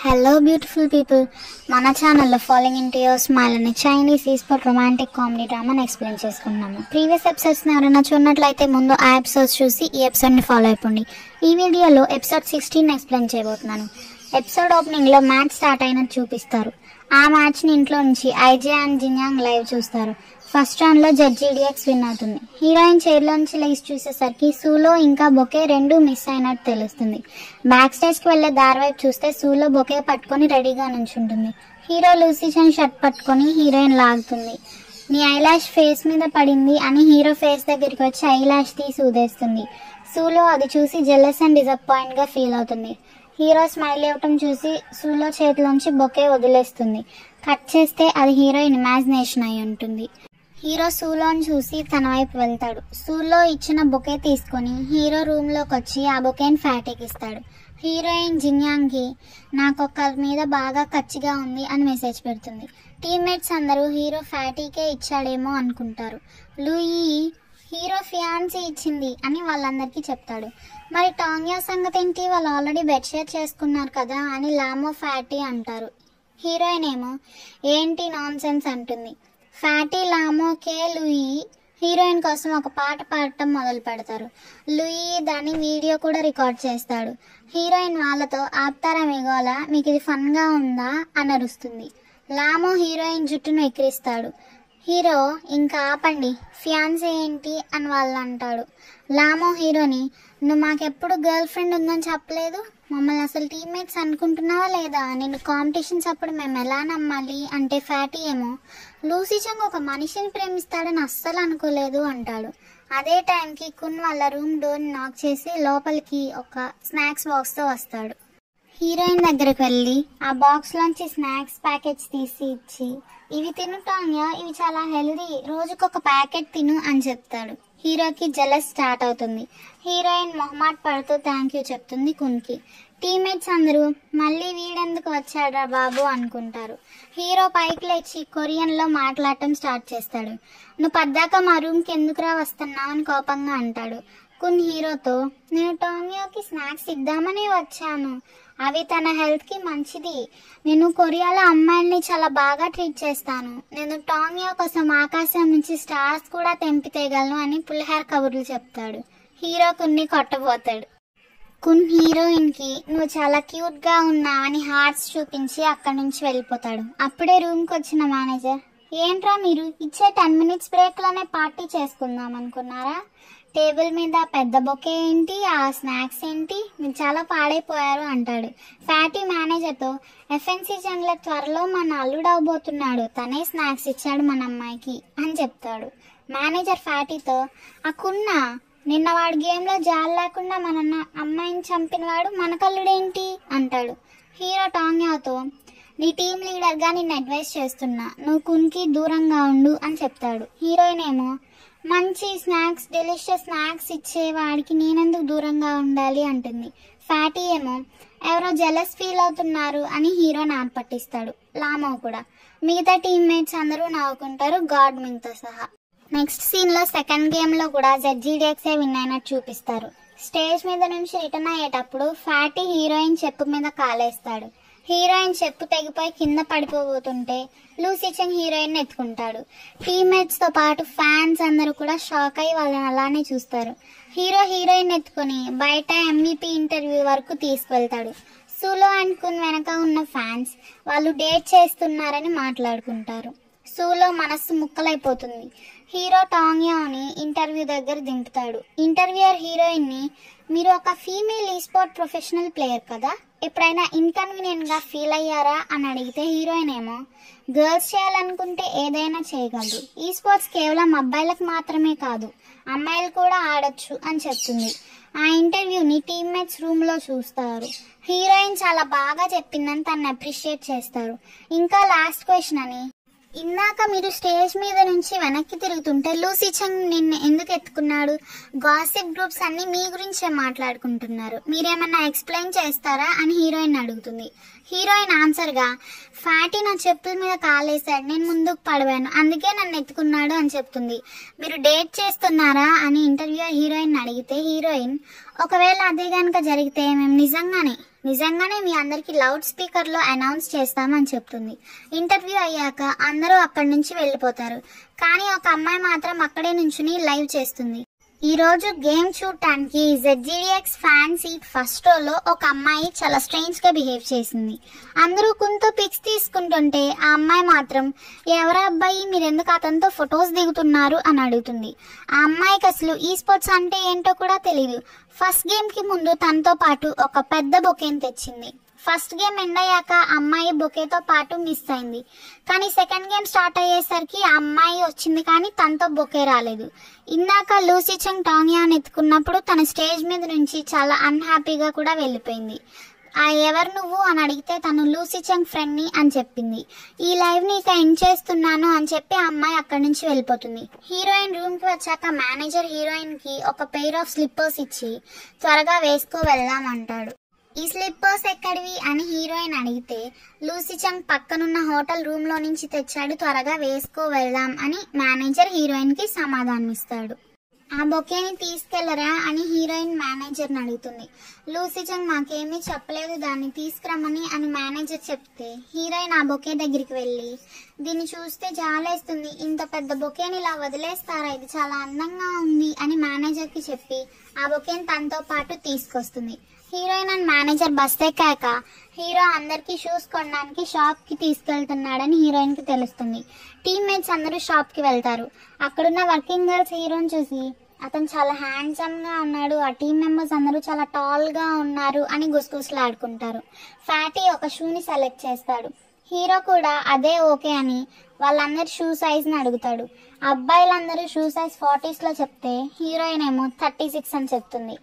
Hello beautiful people, మన ఛానల్లో following into your smile అనే చైనీస్ ఈస్పోర్ట్ రొమాంటిక్ కామెడీ డ్రామాని ఎక్స్ప్లెయిన్ చేసుకుంటున్నాము. ప్రీవియస్ ఎపిసోడ్స్ని ఎవరైనా చూడనట్లయితే ముందు ఆ ఎపిసోడ్స్ చూసి ఈ ఎపిసోడ్ని ఫాలో అయిపోండి. ఈ వీడియోలో ఎపిసోడ్ 16 ఎక్స్ప్లెయిన్ చేయబోతున్నాను. ఎపిసోడ్ ఓపెనింగ్లో మ్యాచ్ స్టార్ట్ అయినట్టు చూపిస్తారు. ఆ మ్యాచ్ని ఇంట్లో నుంచి ఐజే అండ్ జిన్యాంగ్ లైవ్ చూస్తారు. ఫస్ట్ రౌండ్లో జడ్జీడిఎక్స్ విన్ అవుతుంది. హీరోయిన్ చైర్లోంచి లేచి చూసేసరికి సూలో ఇంకా బొకే రెండు మిస్ అయినట్టు తెలుస్తుంది. బ్యాక్ స్టేజ్కి వెళ్లే దారి వైపు చూస్తే సూలో బొకే పట్టుకొని రెడీగా నుంచుంటుంది. హీరో లూసీచన్ షర్ట్ పట్టుకొని హీరోయిన్ లాగుతుంది. నీ ఐలాష్ ఫేస్ మీద పడింది అని హీరో ఫేస్ దగ్గరికి వచ్చి ఐలాష్ తీసి ఊదేస్తుంది. సూలో అది చూసి జెలస్ అండ్ డిసప్పాయింట్ గా ఫీల్ అవుతుంది. హీరో స్మైల్ ఇవ్వటం చూసి సూలో చేతిలోంచి బొకే వదిలేస్తుంది. కట్ చేస్తే అది హీరోయిన్ ఇమాజినేషన్ అయి ఉంటుంది. హీరో సూలోని చూసి తన వైపు వెళ్తాడు. సూలో ఇచ్చిన బొకే తీసుకొని హీరో రూమ్ లోకి వచ్చి ఆ బొకేని ఫ్యాటీకి ఇస్తాడు. హీరోయిన్ జిన్యాంగ్కి నాకొక్కరి మీద బాగా కచ్చిగా ఉంది అని మెసేజ్ పెడుతుంది. టీమ్మేట్స్ అందరూ హీరో ఫ్యాటీకే ఇచ్చాడేమో అనుకుంటారు. లూయి హీరో ఫియాన్సీ ఇచ్చింది అని వాళ్ళందరికీ చెప్తాడు. మరి టాంగ్యా సంగతి ఏంటి, వాళ్ళు ఆల్రెడీ బెడ్ షేర్ చేసుకున్నారు కదా అని లామో ఫ్యాటీ అంటారు. హీరోయిన్ ఏమో ఏంటి నాన్ సెన్స్ అంటుంది. ఫ్యాటీ, లామో, కే, లూయి హీరోయిన్ కోసం ఒక పాట పాడటం మొదలు పెడతారు. లూయి దాని వీడియో కూడా రికార్డ్ చేస్తాడు. హీరోయిన్ వాళ్ళతో ఆపుతారా మిగోలా, మీకు ఇది ఫన్గా ఉందా అని అరుస్తుంది. లామో హీరోయిన్ జుట్టును ఎక్కిరిస్తాడు. హీరో ఇంకా ఆపండి, ఫియాన్సీ ఏంటి అని వాళ్ళు అంటాడు. లామో హీరోని నువ్వు మాకెప్పుడు గర్ల్ ఫ్రెండ్ ఉందని చెప్పలేదు, మమ్మల్ని అసలు టీమ్మేట్స్ అనుకుంటున్నావా లేదా, నిన్ను కాంపిటీషన్స్ అప్పుడు మేము ఎలా నమ్మాలి అంటే ఫ్యాటీ ఏమో లూసీచంగ్ ఒక మనిషిని ప్రేమిస్తాడని అస్సలు అనుకోలేదు అంటాడు. అదే టైంకి కున్ వాళ్ళ రూమ్ డోర్ని నాక్ చేసి లోపలికి ఒక స్నాక్స్ బాక్స్తో వస్తాడు. హీరోయిన్ దగ్గరకు వెళ్ళి ఆ బాక్స్లోంచి స్నాక్స్ ప్యాకెట్స్ తీసి ఇచ్చి ఇవి తిను టాంగ్యా, ఇవి చాలా హెల్దీ, రోజుకొక ప్యాకెట్ తిను అని చెప్తాడు. హీరోకి జెలస్ స్టార్ట్ అవుతుంది. హీరోయిన్ మొహమాట పడుతూ థ్యాంక్ యూ చెప్తుంది కున్కి. టీమ్మేట్స్ అందరూ మళ్ళీ వీడెందుకు వచ్చాడా బాబు అనుకుంటారు. హీరో పైకి లేచి కొరియన్లో మాట్లాడటం స్టార్ట్ చేస్తాడు. నువ్వు పద్దాక మా రూమ్కి ఎందుకురా వస్తున్నావు అని కోపంగా అంటాడు. కున్ హీరోతో నేను టాంగ్యాకి స్నాక్స్ ఇద్దామని వచ్చాను, అవి తన హెల్త్కి మంచిది, నేను కొరియాలో అమ్మాయిల్ని చాలా బాగా ట్రీట్ చేస్తాను, నేను టాంగ్యా కోసం ఆకాశం నుంచి స్టార్స్ కూడా తెంపితేయగలను అని పులిహార కబుర్లు చెప్తాడు. హీరో కున్ని కొట్టబోతాడు. కున్ హీరోయిన్కి నువ్వు చాలా క్యూట్గా ఉన్నావని హార్ట్స్ చూపించి అక్కడి నుంచి వెళ్ళిపోతాడు. అప్పుడే రూమ్కి వచ్చిన మేనేజర్ ఏంట్రా మీరు ఇచ్చే 10 minutes బ్రేక్లోనే పార్టీ చేసుకుందాం అనుకున్నారా, టేబుల్ మీద పెద్ద బొకే ఏంటి, ఆ స్నాక్స్ ఏంటి, మీరు చాలా పాడైపోయారు అంటాడు. ఫ్యాటీ మేనేజర్తో ఎఫ్ఎన్సీ జంగ్లర్ త్వరలో మన అల్లుడు అవబోతున్నాడు, తనే స్నాక్స్ ఇచ్చాడు మన అమ్మాయికి అని చెప్తాడు. మేనేజర్ ఫ్యాటీతో ఆ కున్నా నిన్న వాడు గేమ్లో జాలి లేకుండా మన అమ్మాయిని చంపినవాడు మన కల్లుడేంటి అంటాడు. హీరో టాంగ్యాతో నీ టీమ్ లీడర్గా నిన్ను అడ్వైస్ చేస్తున్నా, నువ్వు కున్కి దూరంగా ఉండు అని చెప్తాడు. హీరోయిన్ ఏమో మంచి స్నాక్స్, డెలిషియస్ స్నాక్స్ ఇచ్చేవాడికి నేనెందుకు దూరంగా ఉండాలి అంటుంది. ఫ్యాటీ ఏమో ఎవరో జెలస్ ఫీల్ అవుతున్నారు అని హీరోని ఆర్పట్టిస్తాడు. లామో కూడా. మిగతా టీమ్మేట్స్ అందరూ నవ్వుకుంటారు, గాడ్ మింగ్తో సహా. నెక్స్ట్ సీన్లో సెకండ్ గేమ్లో కూడా జడ్జీడిఎక్సే విన్ అయినట్టు చూపిస్తారు. స్టేజ్ మీద నుంచి రిటర్న్ అయ్యేటప్పుడు ఫ్యాటీ హీరోయిన్ చెప్పు మీద కాలేస్తాడు. హీరోయిన్ చెప్పు తెగిపోయి కింద పడిపోబోతుంటే లూసీచంగ్ హీరోయిన్ ఎత్తుకుంటాడు. టీమ్మేట్స్తో పాటు ఫ్యాన్స్ అందరూ కూడా షాక్ అయ్యి వాళ్ళని అలానే చూస్తారు. హీరో హీరోయిన్ ఎత్తుకొని బయట MVP ఇంటర్వ్యూ వరకు తీసుకువెళ్తాడు. సూలో అండ్ కున్ వెనక ఉన్న ఫ్యాన్స్ వాళ్ళు డేట్ చేస్తున్నారని మాట్లాడుకుంటారు. సూలో మనస్సు ముక్కలైపోతుంది. హీరో టాంగ్యాని ఇంటర్వ్యూ దగ్గర దింపుతాడు. ఇంటర్వ్యూయర్ హీరోయిన్ని మీరు ఒక ఫీమేల్ ఈస్పోర్ట్ ప్రొఫెషనల్ ప్లేయర్ కదా, ఎప్పుడైనా ఇన్కన్వీనియంట్గా ఫీల్ అయ్యారా అని అడిగితే హీరోయిన్ ఏమో గర్ల్స్ చేయాలనుకుంటే ఏదైనా చేయగలరు, ఈ స్పోర్ట్స్ కేవలం అబ్బాయిలకు మాత్రమే కాదు అమ్మాయిలు కూడా ఆడొచ్చు అని చెప్తుంది. ఆ ఇంటర్వ్యూని టీమ్మేట్స్ రూమ్లో చూస్తారు. హీరోయిన్ చాలా బాగా చెప్పిందని తనని అప్రిషియేట్ చేస్తారు. ఇంకా లాస్ట్ క్వశ్చన్ అని ఇందాక మీరు స్టేజ్ మీద నుంచి వెనక్కి తిరుగుతుంటే లూసీచంగ్ నిన్ను ఎందుకు ఎత్తుకున్నాడు, గాసిప్ గ్రూప్స్ అన్ని మీ గురించే మాట్లాడుకుంటున్నారు, మీరేమన్నా ఎక్స్ప్లెయిన్ చేస్తారా అని హీరోయిన్ అడుగుతుంది. హీరోయిన్ ఆన్సర్గా ఫ్యాటీ నా చెప్పుల మీద కాలేశాడు, నేను ముందుకు పడవాను, అందుకే నన్ను ఎత్తుకున్నాడు అని చెప్తుంది. మీరు డేట్ చేస్తున్నారా అని ఇంటర్వ్యూ హీరోయిన్ అడిగితే హీరోయిన్ ఒకవేళ అదే కనుక జరిగితే మేము నిజంగానే నిజంగానే మీ అందరికి లౌడ్ స్పీకర్ లో అనౌన్స్ చేస్తామని చెప్తుంది. ఇంటర్వ్యూ అయ్యాక అందరూ అక్కడి నుంచి వెళ్ళిపోతారు. కానీ ఒక అమ్మాయి మాత్రం అక్కడే నుంచుని లైవ్ చేస్తుంది. ఈ రోజు గేమ్ చూడటానికి ZGDX ఫ్యాన్ సీట్ ఫస్ట్ రోలో ఒక అమ్మాయి చాలా స్ట్రేంజ్ గా బిహేవ్ చేసింది. అందరూ కుంతో పిక్స్ తీసుకుంటుంటే ఆ అమ్మాయి మాత్రం ఎవరా అబ్బాయి, మీరెందుకు అతనితో ఫొటోస్ దిగుతున్నారు అని అడుగుతుంది. ఆ అమ్మాయికి అసలు ఈ స్పోర్ట్స్ అంటే ఏంటో కూడా తెలీదు. ఫస్ట్ గేమ్ కి ముందు తనతో పాటు ఒక పెద్ద బొకేని తెచ్చింది. ఫస్ట్ గేమ్ ఎండ్ అయ్యాక అమ్మాయి బొకేతో పాటు మిస్ అయింది. కానీ సెకండ్ గేమ్ స్టార్ట్ అయ్యేసరికి ఆ అమ్మాయి వచ్చింది కానీ తనతో బొకే రాలేదు. ఇందాక లూసీ చెంగ్ టాంగ్యాన్ ఎత్తుకున్నప్పుడు తన స్టేజ్ మీద నుంచి చాలా అన్హ్యాపీగా కూడా వెళ్ళిపోయింది. ఎవరు నువ్వు అని అడిగితే తను లూసీ చెంగ్ ఫ్రెండ్ ని అని చెప్పింది. ఈ లైవ్ ని ఇక ఎండ్ చేస్తున్నాను అని చెప్పి ఆ అమ్మాయి అక్కడి నుంచి వెళ్ళిపోతుంది. హీరోయిన్ రూమ్ కి వచ్చాక మేనేజర్ హీరోయిన్ కి ఒక పెయిర్ ఆఫ్ స్లిప్పర్స్ ఇచ్చి త్వరగా వేసుకో వెళ్దాం అంటాడు. ఈ స్లిప్పర్స్ ఎక్కడివి అని హీరోయిన్ అడిగితే లూసీ చెంగ్ పక్కనున్న హోటల్ రూమ్ లో నుంచి తెచ్చాడు, త్వరగా వేసుకో వెళ్దాం అని మేనేజర్ హీరోయిన్ కి సమాధానం ఇస్తాడు. ఆ బొకేని తీసుకెళ్లరా అని హీరోయిన్ మేనేజర్ ని అడుగుతుంది. లూసీ చెంగ్ మాకేమీ చెప్పలేదు దాన్ని తీసుకురమ్మని అని మేనేజర్ చెప్తే హీరోయిన్ ఆ బొకే దగ్గరికి వెళ్ళి దీన్ని చూస్తే జాలేస్తుంది, ఇంత పెద్ద బొకేని ఇలా వదిలేస్తారా, ఇది చాలా అందంగా ఉంది అని మేనేజర్ కి చెప్పి ఆ బొకేని తనతో పాటు తీసుకొస్తుంది. హీరోయిన్ అండ్ మేనేజర్ బస్ ఎక్కాక హీరో అందరికి షూస్ కొనడానికి షాప్ కి తీసుకెళ్తున్నాడని హీరోయిన్ కి తెలుస్తుంది. టీమ్మేట్స్ అందరూ షాప్ కి వెళ్తారు. అక్కడున్న వర్కింగ్ గర్ల్స్ హీరోని చూసి అతను చాలా హ్యాండ్సమ్ గా ఉన్నాడు, ఆ టీమ్ మెంబర్స్ అందరూ చాలా టాల్ గా ఉన్నారు అని గుసగుసలాడుకుంటారు. ఫ్యాటీ ఒక షూని సెలెక్ట్ చేస్తాడు. హీరో కూడా అదే ఓకే అని వాళ్ళందరి షూ సైజ్ ని అడుగుతాడు. అబ్బాయిలందరూ షూ సైజ్ 40s లో చెప్తే హీరోయిన్ ఏమో 36 అని చెప్తుంది.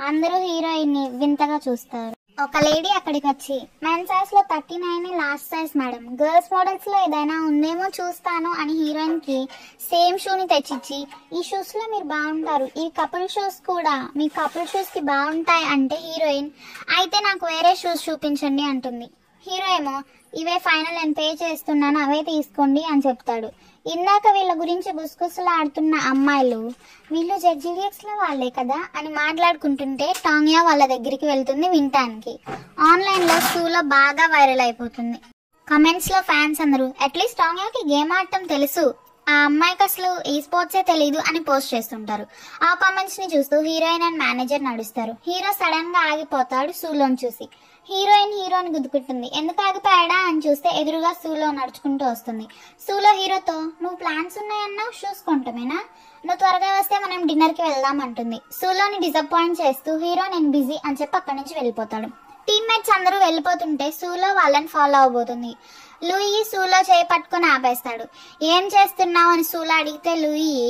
అందరూ హీరోయిన్ ని వింతగా చూస్తారు. ఒక లేడీ అక్కడికి వచ్చి మెన్ సైజ్ లో 39 last size madam, girls models లో ఏదైనా ఉందేమో చూస్తాను అని హీరోయిన్ కి సేమ్ షూని తెచ్చిచ్చి ఈ షూస్ లో మీరు బాగుంటారు, ఈ కపుల్ షూస్ కూడా మీ కపుల్ షూస్ కి బాగుంటాయి అంటే హీరోయిన్ అయితే నాకు వేరే షూస్ చూపించండి అంటుంది. హీరో ఏమో ఇవే ఫైనల్, నేను పే చేస్తున్నాను అవే తీసుకోండి అని చెప్తాడు. ఇందాక వీళ్ళ గురించి గుసగుసలాడుతున్న అమ్మాయిలు వీళ్ళు ZGDX లో వాళ్ళే కదా అని మాట్లాడుకుంటుంటే టాంగ్యా వాళ్ళ దగ్గరికి వెళ్తుంది వినటానికి. ఆన్లైన్ లో స్కూల్లో బాగా వైరల్ అయిపోతుంది. కమెంట్స్ లో ఫ్యాన్స్ అందరూ అట్లీస్ట్ టాంగ్యాకి గేమ్ ఆడటం తెలుసు, ఆ అమ్మాయికి అసలు ఈ స్పోర్ట్సే తెలీదు అని పోస్ట్ చేస్తుంటారు. ఆ కామెంట్స్ ని చూస్తూ హీరోయిన్ అండ్ మేనేజర్ నడుస్తారు. హీరో సడన్ గా ఆగిపోతాడు సూలోని చూసి. హీరోయిన్ హీరోని గుద్దుకుంటుంది. ఎందుకు ఆగిపోయాడా అని చూస్తే ఎదురుగా సూలో నడుచుకుంటూ వస్తుంది. సూలో హీరోతో నువ్వు ప్లాన్స్ ఉన్నాయన్నా షూస్ కొంటమేనా, నువ్వు త్వరగా వస్తే మనం డిన్నర్ కి వెళ్దాం అంటుంది. సూలోని డిసప్పాయింట్ చేస్తూ హీరో నేను బిజీ అని చెప్పి అక్కడి నుంచి వెళ్ళిపోతాడు. టీమ్మేట్స్ అందరూ వెళ్ళిపోతుంటే సూలో వాళ్ళని ఫాలో అవబోతుంది. లూయి సూలో చేయి పట్టుకుని ఆపేస్తాడు. ఏం చేస్తున్నావు అని సూలో అడిగితే లూయి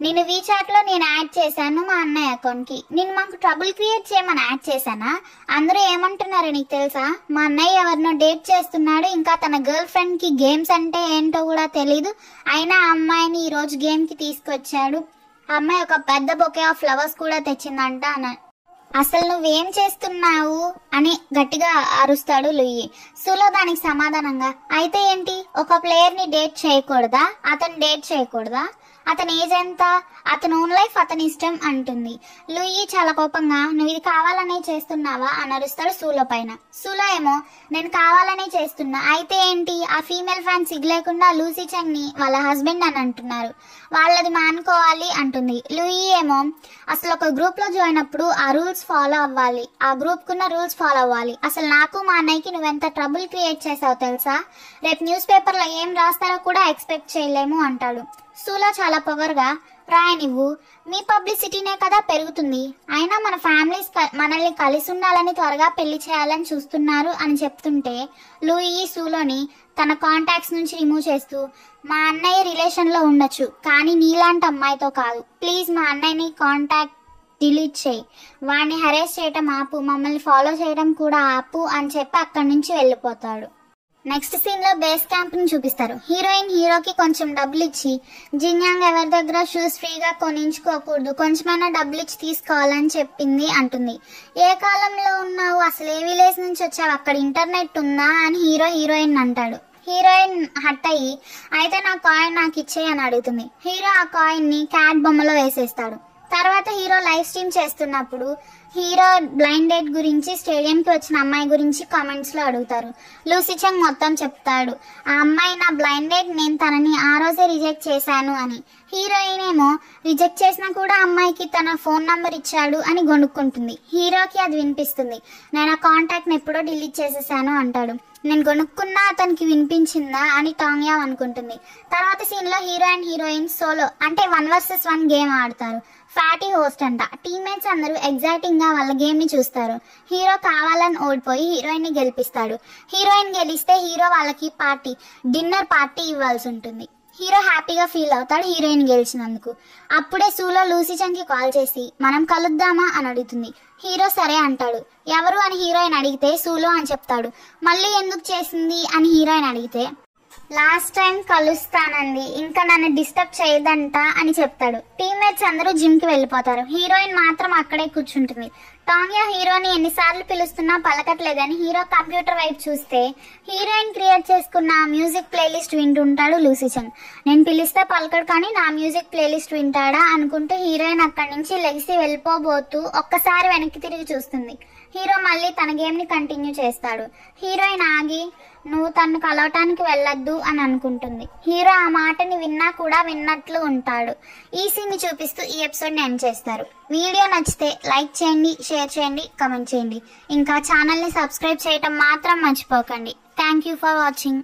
నేను వీచాట్ లో నేను యాడ్ చేశాను మా అన్నయ్య అకౌంట్ కి, నేను మాకు ట్రబుల్ క్రియేట్ చేయమని యాడ్ చేశానా, అందరూ ఏమంటున్నారో నీకు తెలుసా, మా అన్నయ్య ఎవరినో డేట్ చేస్తున్నాడు, ఇంకా తన గర్ల్ ఫ్రెండ్ కి గేమ్స్ అంటే ఏంటో కూడా తెలీదు, అయినా ఆ అమ్మాయిని ఈ రోజు గేమ్ కి తీసుకొచ్చాడు, ఆ అమ్మాయి ఒక పెద్ద బొకే ఆఫ్ ఫ్లవర్స్ కూడా తెచ్చిందంట అని. అసలు నువ్వేం చేస్తున్నావు అని గట్టిగా అరుస్తాడు లూయి. సూలో దానికి సమాధానంగా అయితే ఏంటి, ఒక ప్లేయర్ ని డేట్ చేయకూడదా, అతను డేట్ చేయకూడదా, అతని ఏజ్ ఎంత, అతని ఓన్ లైఫ్ అతని ఇష్టం అంటుంది. లూయి చాలా కోపంగా నువ్వు ఇది కావాలనే చేస్తున్నావా అని అరుస్తాడు సూలో పైన. సూలో ఏమో నేను కావాలనే చేస్తున్నా, అయితే ఏంటి, ఆ ఫీమేల్ ఫ్యాన్ సిగ్గులేకుండా లూసీ చెంగ్ ని వాళ్ళ హస్బెండ్ అని అంటున్నారు, వాళ్ళది మానుకోవాలి అంటుంది. లూయి ఏమో అసలు ఒక గ్రూప్ లో జాయిన్ అప్పుడు ఆ రూల్స్ ఫాలో అవ్వాలి, ఆ గ్రూప్ కున్న రూల్స్ ఫాలో అవ్వాలి, అసలు నాకు మా అన్నయ్యకి నువ్వెంత ట్రబుల్ క్రియేట్ చేసావు తెలుసా, రేపు న్యూస్ పేపర్ లో ఏం రాస్తారో కూడా ఎక్స్పెక్ట్ చేయలేము అంటాడు. సూలో చాలా పవర్ గా రాయనివ్వు, మీ పబ్లిసిటీనే కదా పెరుగుతుంది, అయినా మన ఫ్యామిలీస్ మనల్ని కలిసి ఉండాలని త్వరగా పెళ్లి చేయాలని చూస్తున్నారు అని చెప్తుంటే లూయి సూలోని తన కాంటాక్ట్స్ నుంచి రిమూవ్ చేస్తూ మా అన్నయ్య రిలేషన్ లో ఉండొచ్చు కానీ నీలాంటి అమ్మాయితో కాదు, ప్లీజ్ మా అన్నయ్యని కాంటాక్ట్ డిలీట్ చేయి, వాడిని హెరేస్ చేయటం ఆపు, మమ్మల్ని ఫాలో చేయడం కూడా ఆపు అని చెప్పి అక్కడి నుంచి వెళ్ళిపోతాడు. నెక్స్ట్ సీన్ లో బేస్ క్యాంప్ ని చూపిస్తారు. హీరోయిన్ హీరోకి కొంచెం డబ్బులు ఇచ్చి జిన్యాంగ్ ఎవరి దగ్గర షూస్ ఫ్రీగా కొనించుకోకూడదు, కొంచెమైనా డబ్బులు ఇచ్చి తీసుకోవాలని చెప్పింది అంటుంది. ఏ కాలంలో ఉన్నావు, అసలు ఏ విలేజ్ నుంచి వచ్చావు, అక్కడ ఇంటర్నెట్ ఉందా అని హీరోయిన్ అంటాడు. హీరోయిన్ హట్ అయ్యి అయితే నా కాయిన్ నాకు ఇచ్చేయి అని అడుగుతుంది. హీరో ఆ కాయిన్ ని క్యాట్ బొమ్మలో వేసేస్తాడు. తర్వాత హీరో లైవ్ స్ట్రీమ్ చేస్తున్నప్పుడు హీరో బ్లైండ్ డేట్ గురించి స్టేడియంకి వచ్చిన అమ్మాయి గురించి కామెంట్స్ లో అడుగుతారు. లూసీ చంగ్ మొత్తం చెప్తాడు, ఆ అమ్మాయి నా బ్లైండ్ డేట్, నేను తనని ఆ రోజే రిజెక్ట్ చేశాను అని. హీరోయిన్ ఏమో రిజెక్ట్ చేసినా కూడా అమ్మాయికి తన ఫోన్ నంబర్ ఇచ్చాడు అని గొనుక్కుంటుంది. హీరోకి అది వినిపిస్తుంది. నేను ఆ కాంటాక్ట్ ని ఎప్పుడో డిలీట్ చేసేసాను అంటాడు. నేను కొనుక్కున్నా అతనికి వినిపించిందా అని టాంగ్ యావ్ అనుకుంటుంది. తర్వాత సీన్ లో హీరో అండ్ హీరోయిన్ సోలో అంటే 1 vs 1 గేమ్ ఆడతారు. ఫ్యాటీ హోస్ట్ అంట. టీమ్మేట్స్ అందరూ ఎగ్జైటింగ్ గా వాళ్ళ గేమ్ ని చూస్తారు. హీరో కావాలని ఓడిపోయి హీరోయిన్ ని గెలిపిస్తాడు. హీరోయిన్ గెలిస్తే హీరో వాళ్ళకి డిన్నర్ పార్టీ ఇవ్వాల్సి ఉంటుంది. హీరో హ్యాపీగా ఫీల్ అవుతాడు హీరోయిన్ గెలిచినందుకు. అప్పుడే సూలో లూసీ చంగ్ కి కాల్ చేసి మనం కలుద్దామా అని అడుగుతుంది. హీరో సరే అంటాడు. ఎవరు అని హీరోయిన్ అడిగితే సూలో అని చెప్తాడు. మళ్ళీ ఎందుకు చేసింది అని హీరోయిన్ అడిగితే లాస్ట్ టైం కలుస్తానంది, ఇంకా నన్ను డిస్టర్బ్ చేయదంట అని చెప్తాడు. టీమ్మేట్స్ అందరూ జిమ్ కి వెళ్ళిపోతారు. హీరోయిన్ మాత్రం అక్కడే కూర్చుంటుంది. టాంగ్యా హీరోని ఎన్నిసార్లు పిలుస్తున్నా పలకట్లేదని హీరో కంప్యూటర్ వైపు చూస్తే హీరోయిన్ క్రియేట్ చేసుకున్న మ్యూజిక్ ప్లేలిస్ట్ వింటుంటాడు లూసీ చంగ్. నేను పిలిస్తే పలకడు కానీ నా మ్యూజిక్ ప్లేలిస్ట్ వింటాడా అనుకుంటూ హీరోయిన్ అక్కడి నుంచి లెగిసి వెళ్ళిపోబోతూ ఒక్కసారి వెనక్కి తిరిగి చూస్తుంది. హీరో మళ్ళీ తన గేమ్ ని కంటిన్యూ చేస్తాడు. హీరోయిన్ ఆగి నువ్వు తనను కలవటానికి వెళ్ళొద్దు అని అనుకుంటుంది. హీరో ఆ మాటని విన్నా కూడా విన్నట్లు ఉంటాడు. ఈ సీన్ ని చూపిస్తూ ఈ ఎపిసోడ్ ని ఎండ్ చేస్తారు. వీడియో నచ్చితే లైక్ చేయండి, షేర్ చేయండి, కమెంట్ చేయండి. ఇంకా ఛానల్ ని సబ్స్క్రైబ్ చేయటం మాత్రం మర్చిపోకండి. Thank you for watching.